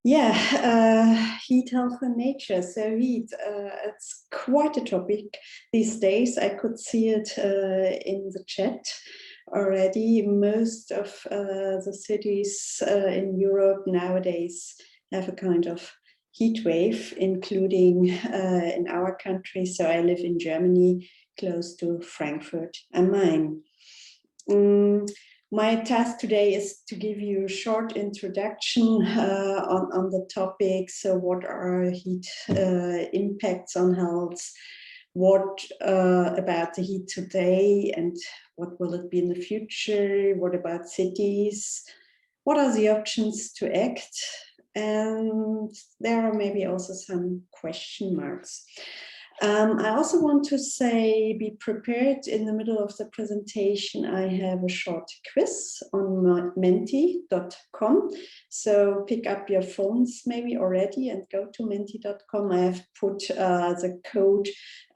Yeah, heat, health, and nature. So heat, it's quite a topic these days. I could see it in the chat already. Most of the cities in Europe nowadays have a kind of heat wave, including in our country. So I live in Germany, close to Frankfurt am Main. My task today is to give you a short introduction on the topic. So what are heat impacts on health? What about the heat today and what will it be in the future? What about cities? What are the options to act? And there are maybe also some question marks. I also want to say, be prepared. In the middle of the presentation, I have a short quiz on menti.com. So pick up your phones maybe already and go to menti.com. I have put the code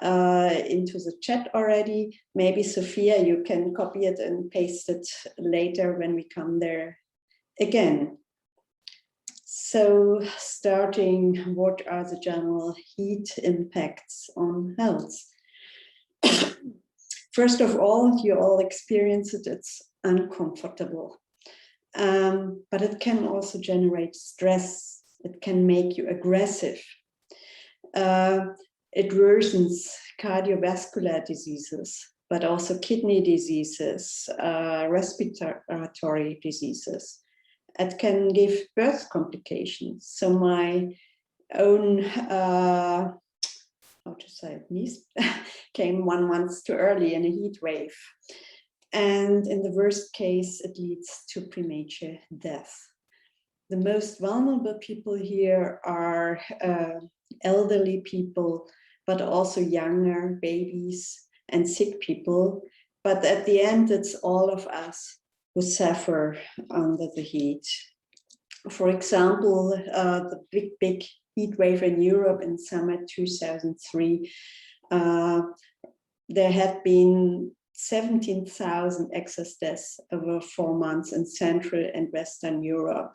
into the chat already. Maybe Sophia, you can copy it and paste it later when we come there again. So starting, what are the general heat impacts on health? First of all, you all experience it, it's uncomfortable. But it can also generate stress. It can make you aggressive. It worsens cardiovascular diseases, but also kidney diseases, respiratory diseases. It can give birth complications. So my own, how to say it, niece came 1 month too early in a heat wave. And in the worst case, it leads to premature death. The most vulnerable people here are elderly people, but also younger babies and sick people. But at the end, it's all of us who suffer under the heat. For example, the big heat wave in Europe in summer 2003, there had been 17,000 excess deaths over 4 months in Central and Western Europe.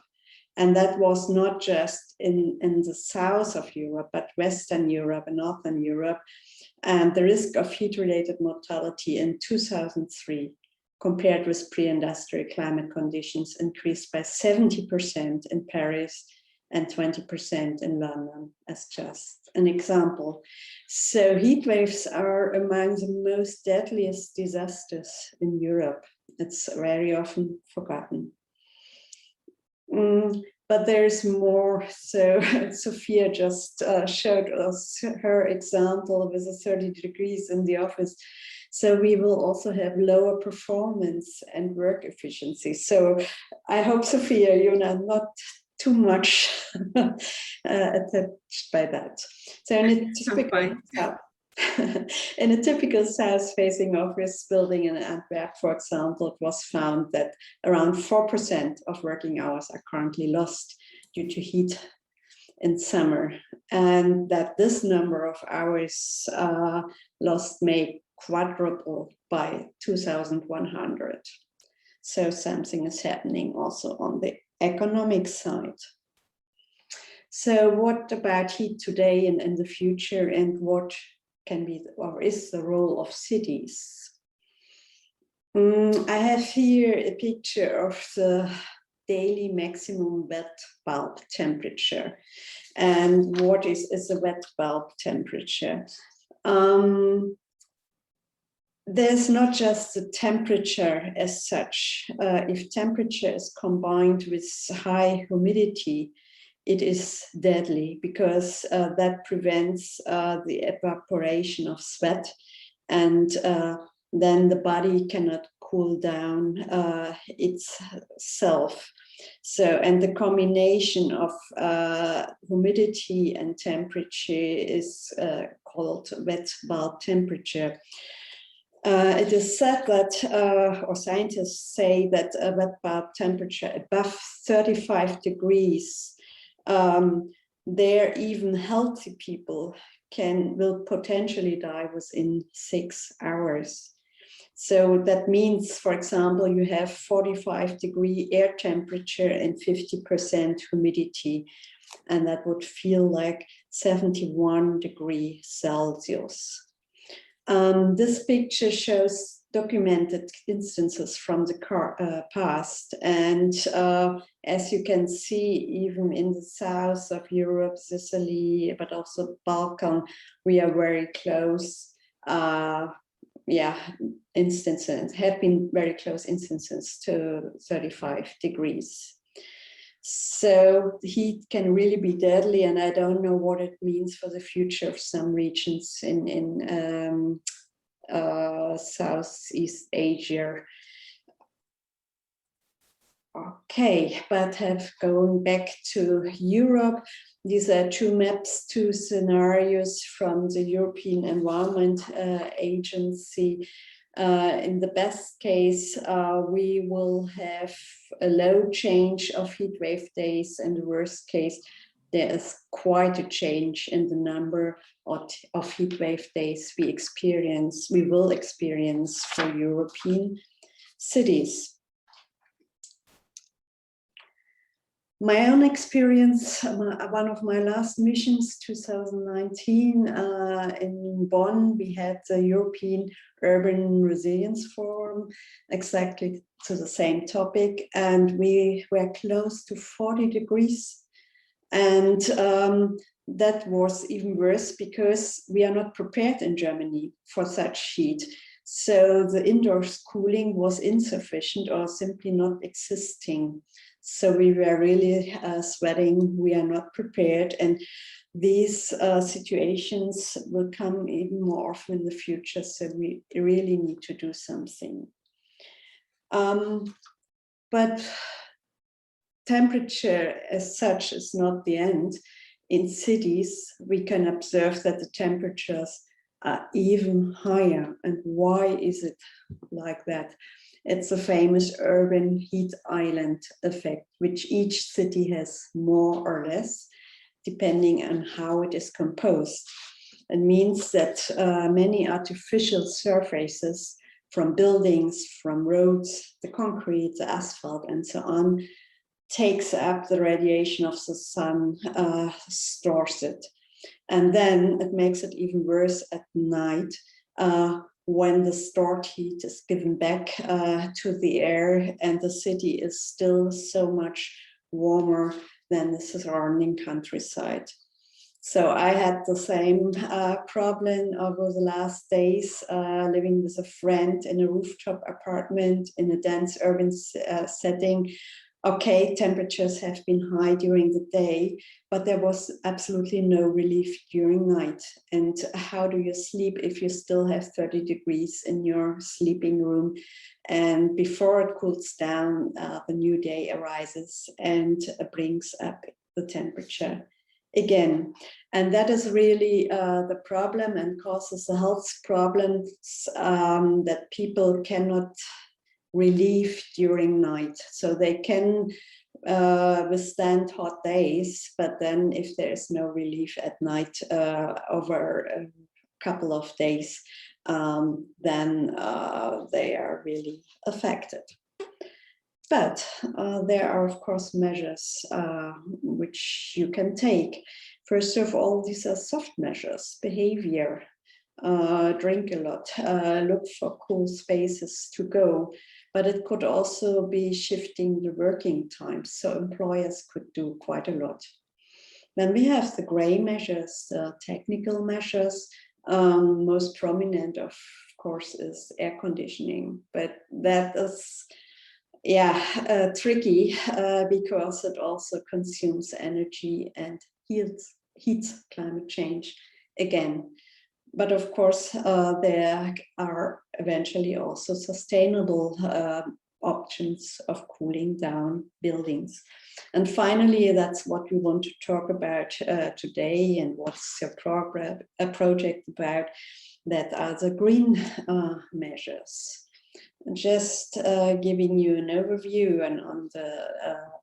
And that was not just in the south of Europe, but Western Europe and Northern Europe. And the risk of heat-related mortality in 2003 compared with pre-industrial climate conditions increased by 70% in Paris and 20% in London, as just an example. So heat waves are among the most deadliest disasters in Europe. It's very often forgotten. But there's more. So Sophia just showed us her example with the 30 degrees in the office. So we will also have lower performance and work efficiency. So I hope, Sophia, you're not too much attached by that. So in a typical south-facing office building in Antwerp, for example, it was found that around 4% of working hours are currently lost due to heat in summer, and that this number of hours lost may quadruple by 2100. So something is happening also on the economic side. So what about heat today and in the future, and what can be or is the role of cities? I have here a picture of the daily maximum wet bulb temperature. And what is a wet bulb temperature? There's not just the temperature as such. If temperature is combined with high humidity, it is deadly, because that prevents the evaporation of sweat, and then the body cannot cool down itself. So, and the combination of humidity and temperature is called wet bulb temperature. It is said that, or scientists say that a wet bulb temperature above 35 degrees, there even healthy people will potentially die within 6 hours. So that means, for example, you have 45-degree air temperature and 50% humidity, and that would feel like 71 degrees Celsius. This picture shows documented instances from the past, and as you can see, even in the south of Europe, Sicily, but also Balkan, we are very close. Instances have been very close instances to 35 degrees. So the heat can really be deadly, and I don't know what it means for the future of some regions in Southeast Asia. Okay, but going back to Europe, these are two maps, two scenarios from the European Environment Agency. In the best case, we will have a low change of heat wave days. In the worst case, there is quite a change in the number of heat wave days we will experience for European cities. My own experience, one of my last missions, 2019, in Bonn, we had the European Urban Resilience Forum, exactly to the same topic, and we were close to 40 degrees. And that was even worse because we are not prepared in Germany for such heat. So the indoor cooling was insufficient or simply not existing. So we were really sweating, we are not prepared, and these situations will come even more often in the future, so we really need to do something. But temperature as such is not the end. In cities, we can observe that the temperatures are even higher. And why is it like that? It's a famous urban heat island effect, which each city has more or less, depending on how it is composed. It means that many artificial surfaces from buildings, from roads, the concrete, the asphalt, and so on, takes up the radiation of the sun, stores it. And then it makes it even worse at night when the stored heat is given back to the air and the city is still so much warmer than the surrounding countryside. So I had the same problem over the last days, living with a friend in a rooftop apartment in a dense urban setting. Okay, temperatures have been high during the day, but there was absolutely no relief during night. And how do you sleep if you still have 30 degrees in your sleeping room? And before it cools down, the new day arises and brings up the temperature again. And that is really the problem and causes the health problems that people cannot relieve during night. So they can withstand hot days, but then if there's no relief at night over a couple of days, then they are really affected. But there are, of course, measures which you can take. First of all, these are soft measures, behavior. Drink a lot, look for cool spaces to go, but it could also be shifting the working times, so employers could do quite a lot. Then we have the gray measures, the technical measures. Most prominent, of course, is air conditioning, but that is tricky because it also consumes energy and heats climate change again. But of course, there are eventually also sustainable options of cooling down buildings. And finally, that's what we want to talk about today, and what's your project about, that are the green measures. Just giving you an overview on the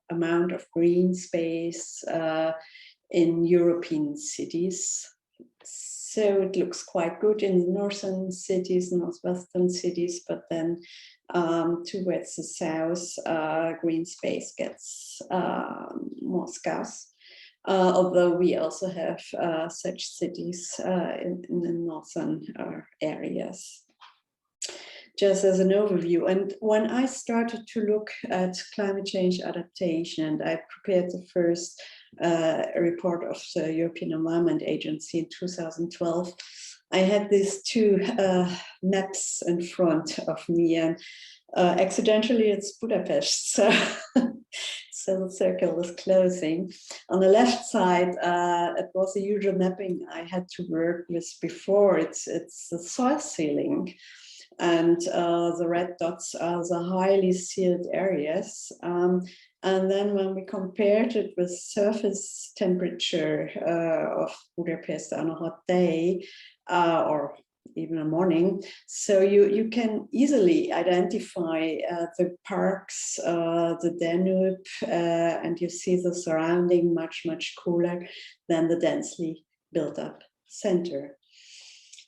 amount of green space in European cities. So it looks quite good in the northern cities, northwestern cities, but then towards the south, green space gets more scarce. Although we also have such cities in the northern areas. Just as an overview. And when I started to look at climate change adaptation, I prepared the first report of the European Environment Agency in 2012. I had these two maps in front of me, and accidentally it's Budapest. So, so the circle is closing. On the left side, it was the usual mapping I had to work with before. It's the soil sealing. And the red dots are the highly sealed areas. And then when we compared it with surface temperature of Budapest on a hot day or even a morning, so you can easily identify the parks, the Danube, and you see the surrounding much cooler than the densely built up center.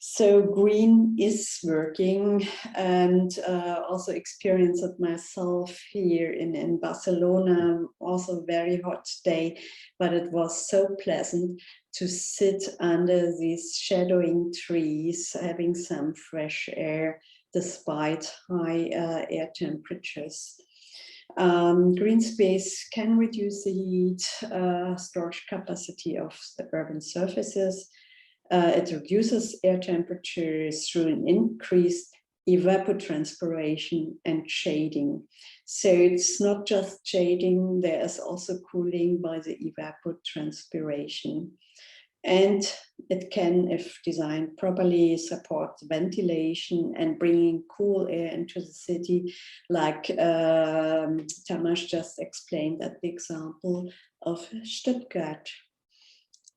So green is working, and also experienced it myself here in Barcelona, also very hot day, but it was so pleasant to sit under these shadowing trees, having some fresh air despite high air temperatures. Green space can reduce the heat storage capacity of the urban surfaces. It reduces air temperatures through an increased evapotranspiration and shading. So it's not just shading, there is also cooling by the evapotranspiration. And it can, if designed properly, support ventilation and bringing cool air into the city, like Tamas just explained at the example of Stuttgart.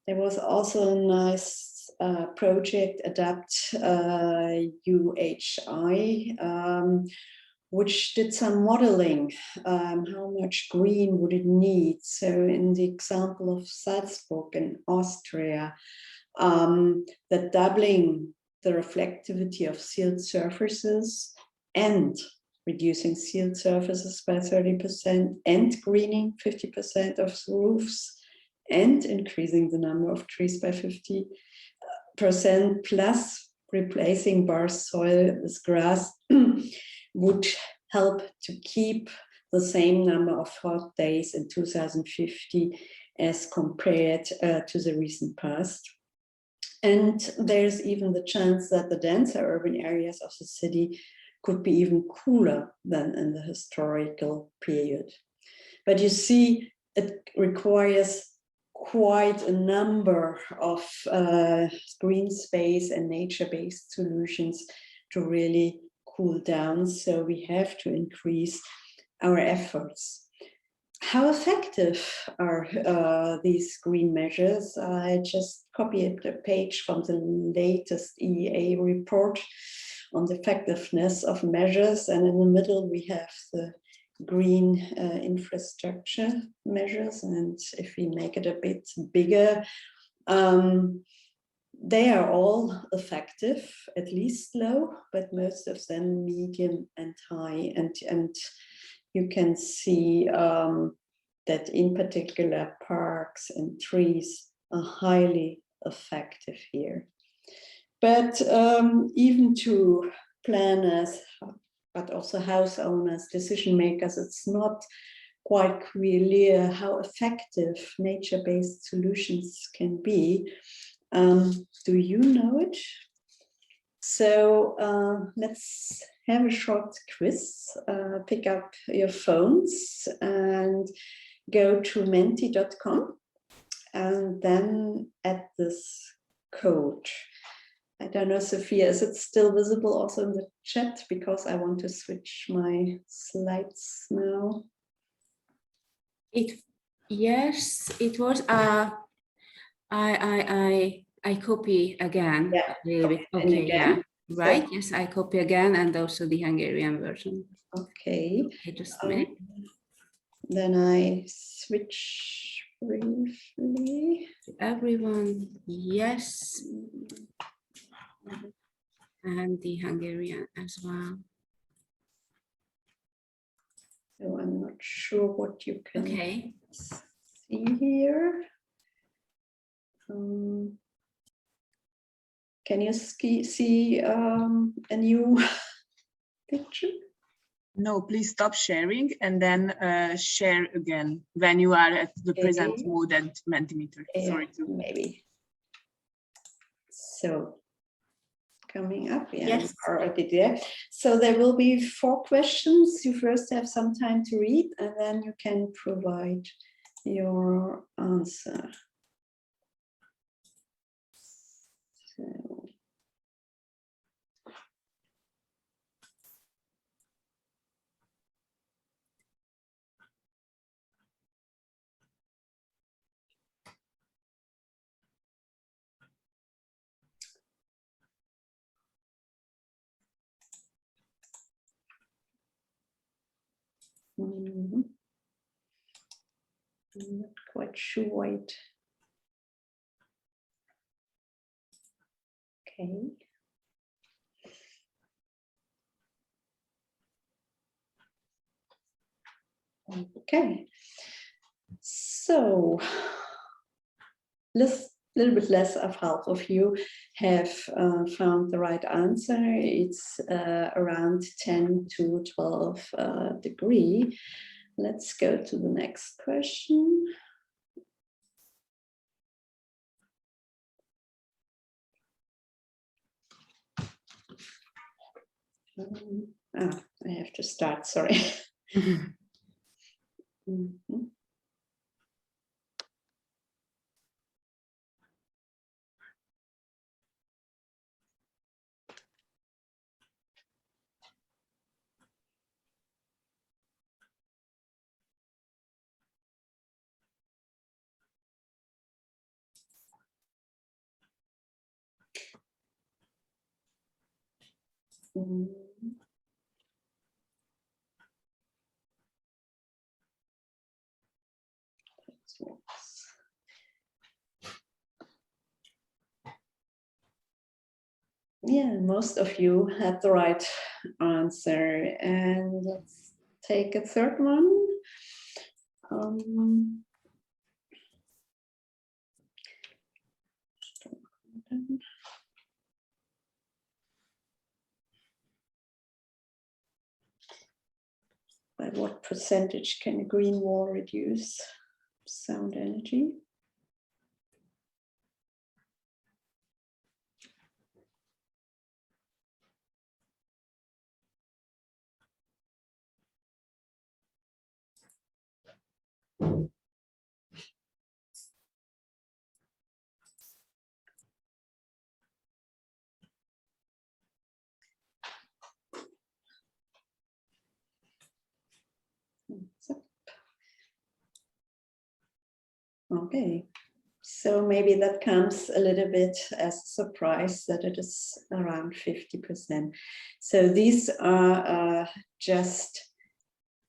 There was also a nice project, Adapt UHI, which did some modeling, how much green would it need. So in the example of Salzburg in Austria, that doubling the reflectivity of sealed surfaces and reducing sealed surfaces by 30% and greening 50% of the roofs and increasing the number of trees by 50% plus replacing bar soil with grass would help to keep the same number of hot days in 2050 as compared to the recent past. And there's even the chance that the denser urban areas of the city could be even cooler than in the historical period. But you see, it requires quite a number of green space and nature-based solutions to really cool down. So we have to increase our efforts. How effective are these green measures? I just copied a page from the latest EEA report on the effectiveness of measures. And in the middle, we have the green infrastructure measures. And if we make it a bit bigger, they are all effective, at least low, but most of them medium and high. And you can see that in particular parks and trees are highly effective here. But even to planners, but also house owners, decision makers, it's not quite clear how effective nature-based solutions can be. Do you know it? So let's have a short quiz. Pick up your phones and go to menti.com and then add this code. I don't know, Sophia, is it still visible also in the chat? Because I want to switch my slides now. Yes, it was. I copy again. Yeah. A little bit. Okay, yeah. Right. So, yes, I copy again, and also the Hungarian version. Okay. Okay, just a minute. Then I switch briefly. everyone. Yes. And the Hungarian as well. So I'm not sure what you can Okay. see here. Can you see a new picture? No, please stop sharing and then share again when you are at the present mode at Mentimeter. Yeah, sorry to maybe. So coming up, yeah, Yes. already there. So there will be 4 questions. You first have some time to read, and then you can provide your answer. So. I'm not quite sure why it. Okay. Okay. So, little bit less of half of you have found the right answer. It's around 10 to 12 degree. Let's go to the next question. I have to start, sorry. Mm-hmm. Yeah, most of you had the right answer. And let's take a third one. By what percentage can a green wall reduce sound energy? Okay, so maybe that comes a little bit as a surprise that it is around 50%. So these are just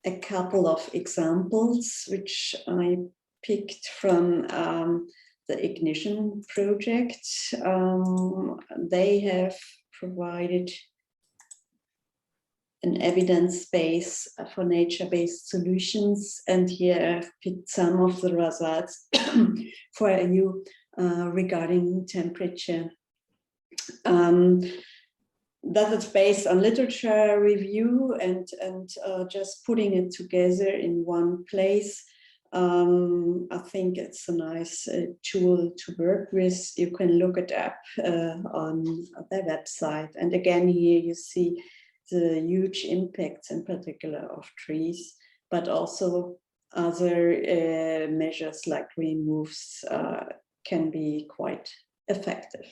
a couple of examples which I picked from the Ignition project. They have provided an evidence base for nature-based solutions, and here I've picked some of the results for you regarding temperature. That is based on literature review and just putting it together in one place. I think it's a nice tool to work with. You can look it up on their website. And again, here you see the huge impacts in particular of trees, but also other measures like green roofs can be quite effective.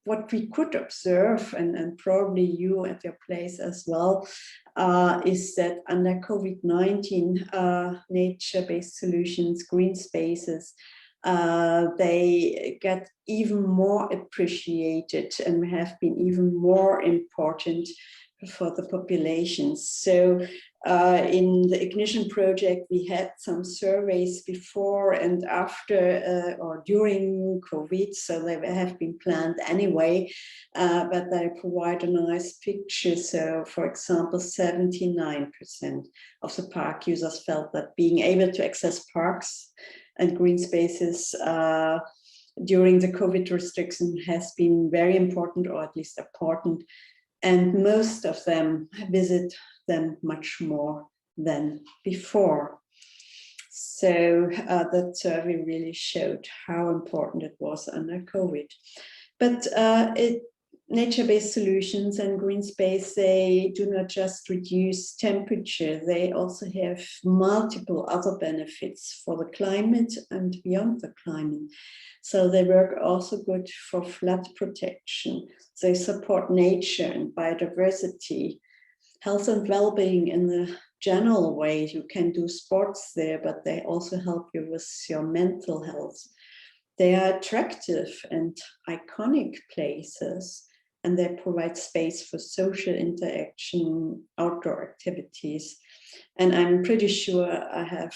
What we could observe, and probably you at your place as well, is that under COVID-19, nature-based solutions, green spaces, they get even more appreciated and have been even more important for the populations. So In the Ignition project, we had some surveys before and after or during COVID, so they have been planned anyway, but they provide a nice picture. So, for example, 79% of the park users felt that being able to access parks and green spaces during the COVID restriction has been very important, or at least important, and most of them visit them much more than before. So that survey really showed how important it was under COVID. But nature-based solutions and green space, they do not just reduce temperature, they also have multiple other benefits for the climate and beyond the climate. So they work also good for flood protection. They support nature and biodiversity, health and well-being in the general way. You can do sports there, but they also help you with your mental health. They are attractive and iconic places, and they provide space for social interaction, outdoor activities. And I'm pretty sure I have,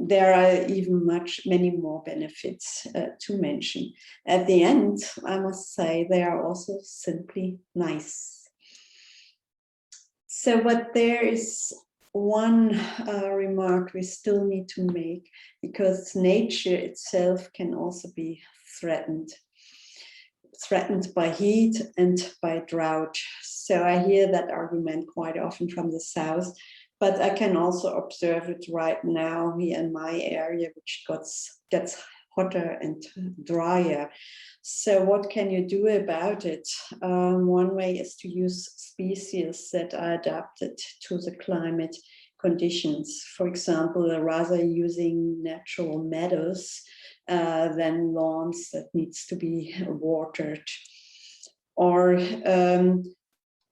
there are even many more benefits to mention. At the end, I must say, they are also simply nice. So, but there is one remark we still need to make, because nature itself can also be threatened by heat and by drought. So I hear that argument quite often from the south, but I can also observe it right now here in my area, which gets hotter and drier. So what can you do about it? One way is to use species that are adapted to the climate conditions. For example, rather using natural meadows than lawns that needs to be watered. Or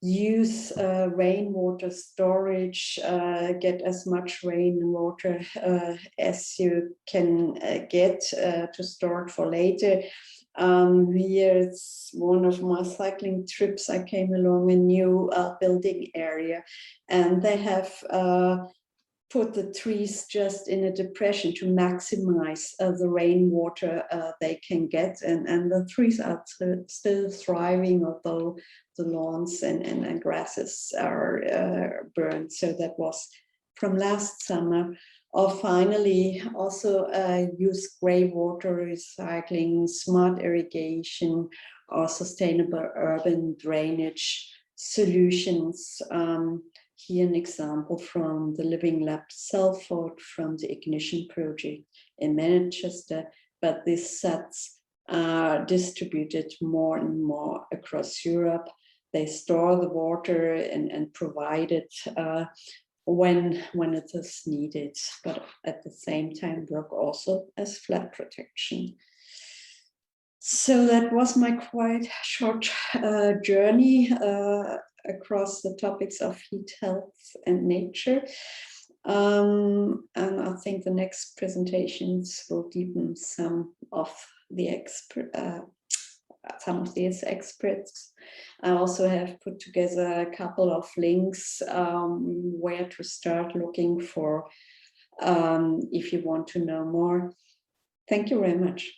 use rainwater storage, get as much rainwater as you can get to store it for later. Here's one of my cycling trips. I came along a new building area, and they have put the trees just in a depression to maximize the rainwater they can get, and the trees are still thriving, although the lawns and grasses are burned. So that was from last summer. Or finally, also use grey water recycling, smart irrigation, or sustainable urban drainage solutions. Here an example from the Living Lab Salford from the Ignition project in Manchester, but these sets are distributed more and more across Europe. They store the water and provide it when it is needed, but at the same time work also as flood protection. So that was my quite short journey across the topics of heat, health, and nature. And I think the next presentations will deepen some of these experts. I also have put together a couple of links where to start looking for if you want to know more. Thank you very much.